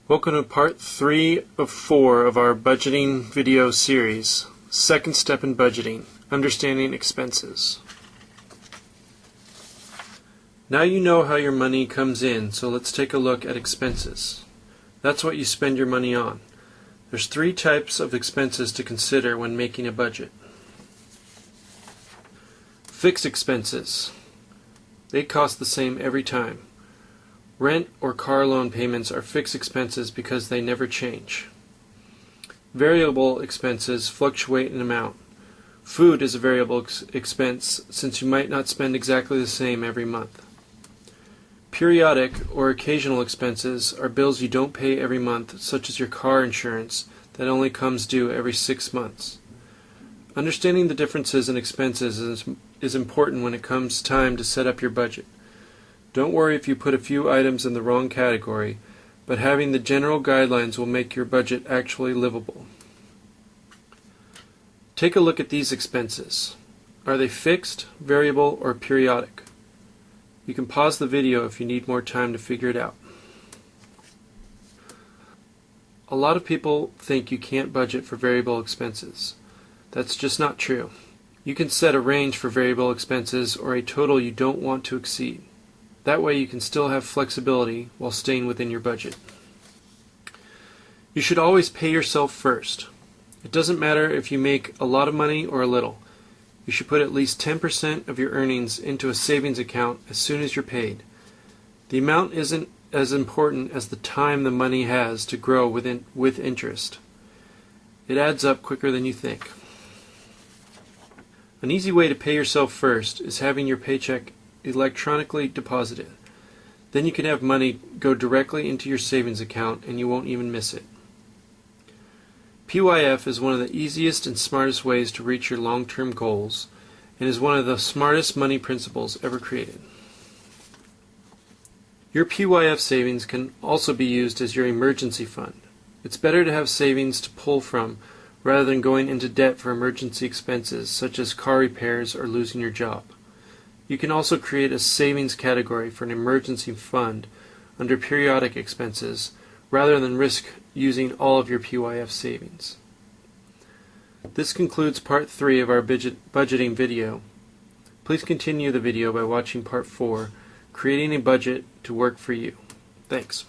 Welcome to part 3 of 4 of our budgeting video series, Second Step in Budgeting, Understanding Expenses. Now you know how your money comes in, so let's take a look at expenses. That's what you spend your money on. There's 3 types of expenses to consider when making a budget. Fixed expenses. They cost the same every time. Rent or car loan payments are fixed expenses because they never change. Variable expenses fluctuate in amount. Food is a variable expense since you might not spend exactly the same every month. Periodic or occasional expenses are bills you don't pay every month, such as your car insurance that only comes due every 6 months. Understanding the differences in expenses is important when it comes time to set up your budget. Don't worry if you put a few items in the wrong category, but having the general guidelines will make your budget actually livable. Take a look at these expenses. Are they fixed, variable, or periodic? You can pause the video if you need more time to figure it out. A lot of people think you can't budget for variable expenses. That's just not true. You can set a range for variable expenses or a total you don't want to exceed. That way you can still have flexibility while staying within your budget. You should always pay yourself first. It doesn't matter if you make a lot of money or a little. You should put at least 10% of your earnings into a savings account as soon as you're paid. The amount isn't as important as the time the money has to grow with interest. It adds up quicker than you think. An easy way to pay yourself first is having your paycheck electronically deposited. Then you can have money go directly into your savings account and you won't even miss it. PYF is one of the easiest and smartest ways to reach your long-term goals and is one of the smartest money principles ever created. Your PYF savings can also be used as your emergency fund. It's better to have savings to pull from rather than going into debt for emergency expenses such as car repairs or losing your job. You can also create a savings category for an emergency fund under periodic expenses rather than risk using all of your PYF savings. This concludes part 3 of our budgeting video. Please continue the video by watching part 4, Creating a Budget to Work for You. Thanks.